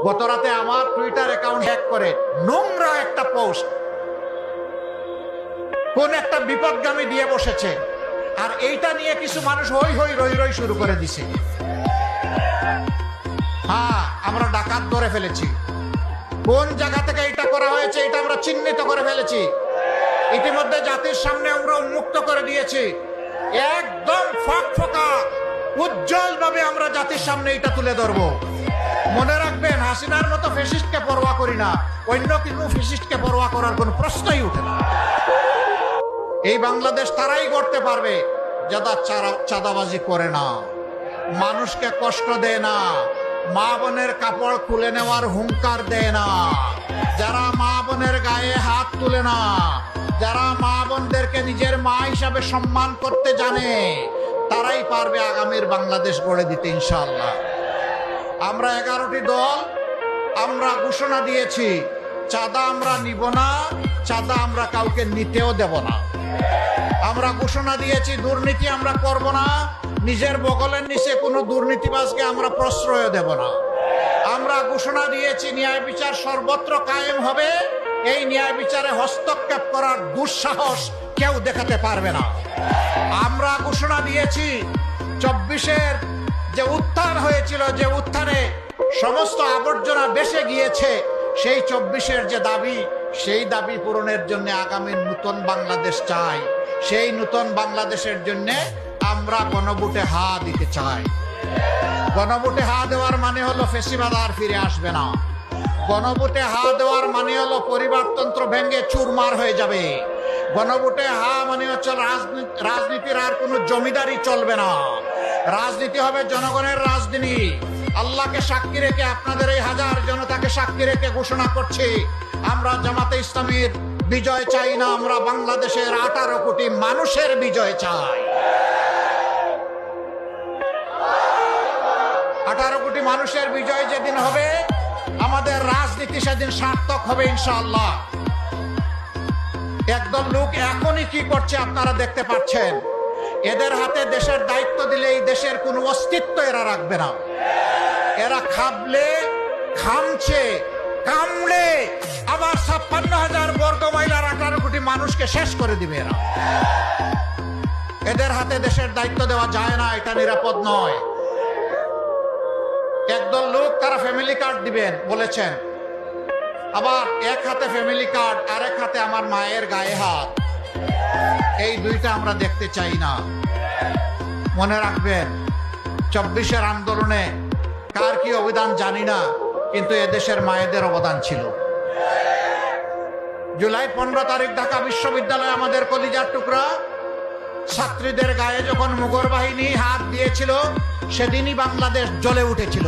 গত রাতে আমার টুইটার অ্যাকাউন্ট হ্যাক করে নোংরা একটা পোস্ট কোন একটা বিপদগামী দিয়ে বসেছে, আর এইটা নিয়ে কিছু মানুষ হই হই রই রই শুরু করে দিছে। হ্যাঁ, আমরা ডাকাত ধরে ফেলেছি। কোন জায়গা থেকে এটা করা হয়েছে এটা আমরা চিহ্নিত করে ফেলেছি। ইতিমধ্যে জাতির সামনে আমরা উন্মুক্ত করে দিয়েছি। একদম ফকফকা উজ্জ্বল ভাবে আমরা জাতির সামনে এটা তুলে ধরবো। মনে রাখবেন, হাসিনার মতো ফ্যাসিস্টকে পরোয়া করি না, অন্য কোনো ফ্যাসিস্টকে পরোয়া করার কোনো প্রশ্নই উঠে না। এই বাংলাদেশ তারাই করতে পারবে যারা চাঁদাবাজি করে না, মানুষকে কষ্ট দেয় না, মা বোনের কাপড় খুলে নেওয়ার হুঙ্কার দেয় না, যারা মা বোনের গায়ে হাত তুলে না, যারা মা বোনদেরকে নিজের মা হিসাবে সম্মান করতে জানে, তারাই পারবে আগামীর বাংলাদেশ গড়ে দিতে ইনশাআল্লাহ। আমরা 11টি দল আমরা ঘোষণা দিয়েছি, চাঁদা আমরা নিব না, চাঁদা আমরা কাউকে নিতেও দেব না। আমরা ঘোষণা দিয়েছি দুর্নীতি আমরা করব না, নিজের বগলের নিচে কোনো দুর্নীতিবাজকে আমরা প্রশ্রয় দেব না। আমরা ঘোষণা দিয়েছি ন্যায় বিচার সর্বত্র কায়েম হবে, এই ন্যায় বিচারে হস্তক্ষেপ করার দুঃসাহস কেউ দেখাতে পারবে না। আমরা ঘোষণা দিয়েছি 24-এর যে উত্থান হয়েছিল, যে উত্থানে সমস্ত আবর্জনা বেসে গিয়েছে, সেই 24-এর যে দাবি, সেই দাবি পূরণের জন্য আগামী নতুন বাংলাদেশ চাই। সেই নতুন বাংলাদেশের জন্য আমরা গণভোটে হা দিতে চাই। গণভোটে হা দেওয়ার মানে হলো ফ্যাসিবাদ আর ফিরে আসবে না। গণভোটে হা দেওয়ার মানে হলো পরিবারতন্ত্র ভেঙে চুরমার হয়ে যাবে। গণভোটে হা মানে হচ্ছে রাজনীতির আর কোনো জমিদারি চলবে না, রাজনীতি হবে জনগণের রাজনীতি। আল্লাহকে সাক্ষী রেখে, আপনাদের এই হাজার জনতাকে সাক্ষী রেখে ঘোষণা করছি, আমরা জামাতে ইসলামীর বিজয় চাই না, আমরা বাংলাদেশের 18 কোটি মানুষের বিজয় চাই। 18 কোটি মানুষের বিজয় যেদিন হবে, আমাদের রাজনীতি সেদিন সার্থক হবে ইনশাআল্লাহ। একদল লোক এখনই কি করছে আপনারা দেখতে পাচ্ছেন। এদের হাতে দেশের দায়িত্ব দিলে এই দেশের কোনো অস্তিত্ব এরা রাখবে না। এরা খাবলে, খামছে, কামড়ে আবার 56,000 বর্গ মাইলার 18 কোটি মানুষকে শেষ করে দিবে এরা। এদের হাতে দেশের দায়িত্ব দেওয়া যায় না, এটা নিরাপদ নয়। একদল লোক তারা ফ্যামিলি কার্ড দিবেন বলেছেন, আবার এক হাতে ফ্যামিলি কার্ড, আরেক হাতে আমার মায়ের গায়ে হাত। এই দুইটা আমরা দেখতে চাই না। মনে রাখবেন, 24-এর আন্দোলনে কার কি অবদান জানি না, কিন্তু এদেশের মায়েদের অবদান ছিল। জুলাই 15 তারিখ ঢাকা বিশ্ববিদ্যালয়ে আমাদের কলিজার টুকরা ছাত্রীদের গায়ে যখন মুগর বাহিনী হাত দিয়েছিল, সেদিনই বাংলাদেশ জ্বলে উঠেছিল।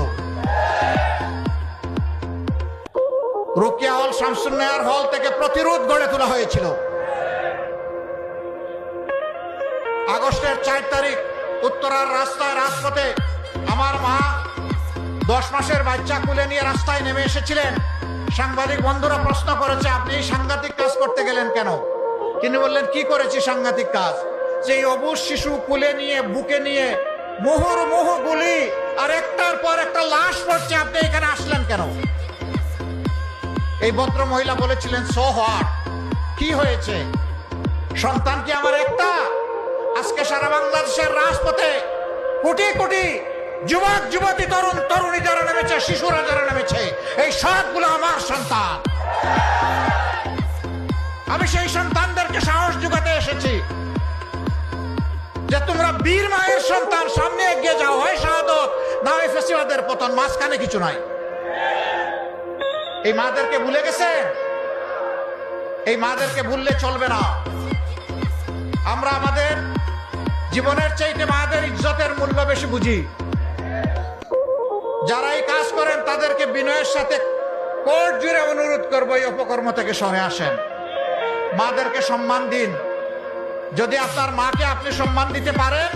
রোকেয়া হল, শামসুন্নাহার হল থেকে প্রতিরোধ গড়ে তোলা হয়েছিল। আগস্টের 4 তারিখ উত্তরার রাস্তায়, রাজপথে আমার মা 10 মাসের বাচ্চা কুলে নিয়ে রাস্তায় নেমে এসেছিলেন। সাংবাদিক বন্ধুরা প্রশ্ন করেছে, আপনি এই সাংঘাতিক কাজ করতে গেলেন কেন? তিনি বললেন, কি করেছি সাংঘাতিক কাজ? যে অবুঝ শিশু কুলে নিয়ে, বুকে নিয়ে মুহুর্মুহু গুলি, আর একটার পর একটা লাশ পড়ছে, আপনি এখানে আসলেন কেন? এই ভদ্র মহিলা বলেছিলেন, সো হোয়াট, কি হয়েছে? সন্তান কি আমার একটা? আজকে সারা বাংলাদেশের রাজপথে কোটি কোটি যুবক যুবতী, তরুণ তরুণী যারা নেমেছে, শিশুরা যারা নেমেছে, এই সবগুলো আমার সন্তান। আমি সেই সন্তানদেরকে সাহস যোগাতে এসেছি যে তোমরা বীর মায়ের সন্তান, সামনে এগিয়ে যাও, হয় শাহাদত না হয় ফ্যাসিবাদের পতন, মাঝখানে কিছু নাই। এই মাদেরকে ভুলে গেছেন? এই মাদেরকে ভুললে চলবে না। আমরা আমাদের জীবনের চাইতে মাদের ইজ্জতের মূল্য বেশি বুঝি। যারা এই কাজ করেন তাদেরকে বিনয়ের সাথে কোর্ট জুড়ে অনুরোধ করবো, এই অপকর্ম থেকে সরে আসেন। মাদেরকে সম্মান দিন। যদি আপনার মাকে আপনি সম্মান দিতে পারেন,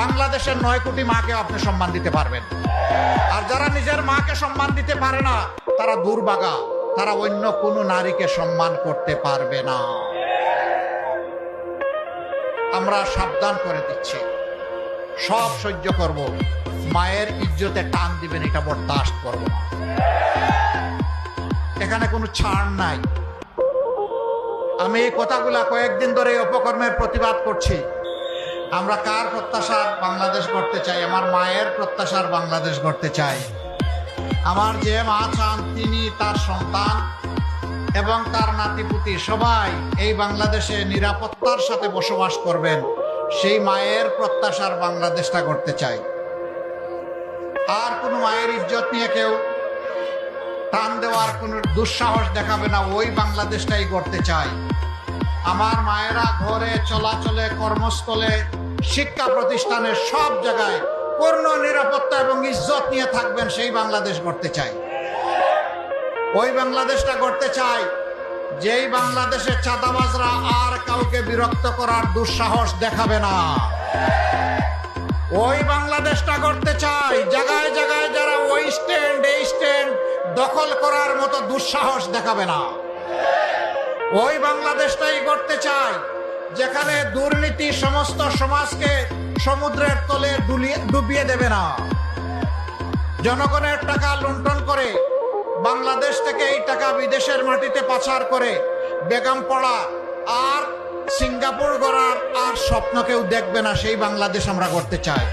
বাংলাদেশের 9 কোটি মাকে আপনি সম্মান দিতে পারবেন। আর যারা নিজের মাকে সম্মান দিতে পারে না, তারা দুর্ভাগা, তারা অন্য কোনো নারীকে সম্মান করতে পারবে না। আমরা সাবধান করে দিচ্ছি, সব সহ্য করব, মায়ের ইজ্জতে টান দিবেন এটা বরদাস্ত করব না। সেখানে কোনো ছাড় নাই। আমি এই কথাগুলা কয়েকদিন ধরে এই অপকর্মের প্রতিবাদ করছি। আমরা কার প্রত্যাশার বাংলাদেশ গড়তে চাই? আমার মায়ের প্রত্যাশার বাংলাদেশ গড়তে চাই। আমার যে মা চান তিনি, তার সন্তান এবং তার নাতিপুতি সবাই এই বাংলাদেশে নিরাপত্তার সাথে বসবাস করবেন, সেই মায়ের প্রত্যাশার বাংলাদেশটা গড়তে চাই। আর কোনো মায়ের ইজ্জত নিয়ে কেউ টান দেওয়ার কোনো দুঃসাহস দেখাবে না, ওই বাংলাদেশটাই গড়তে চাই। আমার মায়েরা ঘরে, চলাচলে, কর্মস্থলে, শিক্ষা প্রতিষ্ঠানে সব জায়গায় পূর্ণ নিরাপত্তা এবং ইজ্জত নিয়ে থাকবেন, সেই বাংলাদেশ গড়তে চাই। ওই বাংলাদেশটা গড়তে চাই যেই বাংলাদেশে চাঁদাবাজরা আর কাউকে বিরক্ত করার দুঃসাহস দেখাবে না। ওই বাংলাদেশটা গড়তে চাই জায়গায় জায়গায় যারা ওই স্ট্যান্ড এই স্ট্যান্ড দখল করার মতো দুঃসাহস দেখাবে না। ওই বাংলাদেশটাই গড়তে চাই যেখানে দুর্নীতি সমস্ত সমাজকে সমুদ্রের তলে ডুবিয়ে দেবে না। জনগণের টাকা লুণ্ঠন করে বাংলাদেশ থেকে এই টাকা বিদেশের মাটিতে পাচার করে বেগমপাড়া আর সিঙ্গাপুর গড়ার আর স্বপ্ন কেউ দেখবে না, সেই বাংলাদেশ আমরা করতে চাই।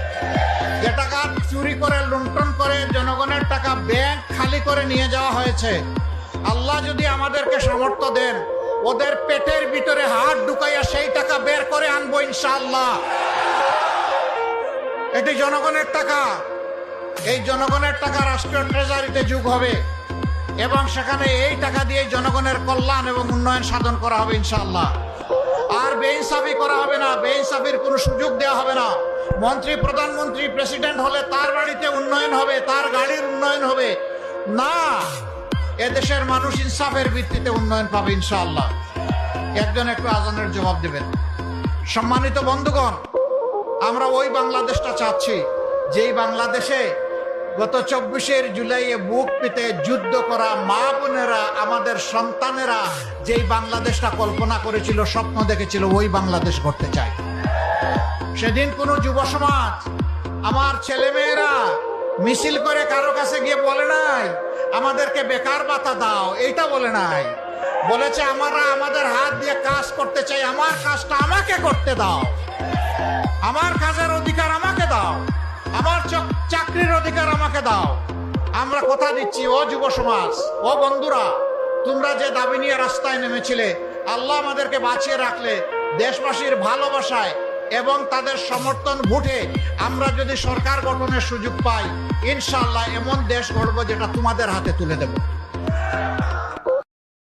যে টাকা চুরি করে লুণ্ঠন করে জনগণের টাকা ব্যাংক খালি করে নিয়ে যাওয়া হয়েছে, আল্লাহ যদি আমাদেরকে সামর্থ্য দেন ওদের পেটের ভিতরে হাত ঢুকাইয়া সেই টাকা বের করে আনবো ইনশাআল্লাহ। এটি জনগণের টাকা। এই জনগণের টাকা রাষ্ট্রীয় ট্রেজারিতে যোগ হবে এবং সেখানে এই টাকা দিয়ে জনগণের কল্যাণ এবং উন্নয়ন সাধন করা হবে ইনশাআল্লাহ। আর বেইনসাফি করা হবে না, বেইনসাফির কোনো সুযোগ দেওয়া হবে না। মন্ত্রী, প্রধানমন্ত্রী, প্রেসিডেন্ট হলে তার বাড়িতে উন্নয়ন হবে, তার গাড়ির উন্নয়ন হবে না। এদেশের মানুষ ইনসাফের ভিত্তিতে উন্নয়ন পাবে ইনশাআল্লাহ। একজন একটু আজানের জবাব দেবেন। সম্মানিত বন্ধুগণ, আমরা ওই বাংলাদেশটা চাচ্ছি যেই বাংলাদেশে গত 24 জুলাইয়ে বুক পেতে যুদ্ধ করা মা বোনেরা, আমাদের সন্তানেরা যেই বাংলাদেশটা কল্পনা করেছিল, স্বপ্ন দেখেছিল, ওই বাংলাদেশ করতে চাই। সেদিন কোনো যুব সমাজ, আমার ছেলেমেয়েরা মিছিল করে কারো কাছে গিয়ে বলে নাই আমাদেরকে বেকার ভাতা দাও, এইটা বলে নাই। বলেছে আমরা আমাদের হাত দিয়ে কাজ করতে চাই, আমার কাজটা আমাকে করতে দাও, আমার কাজের অধিকার আমাকে দাও, আমার চাকরির অধিকার আমাকে দাও। আমরা কথা দিচ্ছি, ও যুব সমাজ, ও বন্ধুরা, তোমরা যে দাবি নিয়ে রাস্তায় নেমেছিলে, আল্লাহ আমাদেরকে বাঁচিয়ে রাখলে দেশবাসীর ভালোবাসায় এবং তাদের সমর্থন ভোটে আমরা যদি সরকার গঠনের সুযোগ পাই, ইনশাআল্লাহ এমন দেশ গড়ব যেটা তোমাদের হাতে তুলে দেব।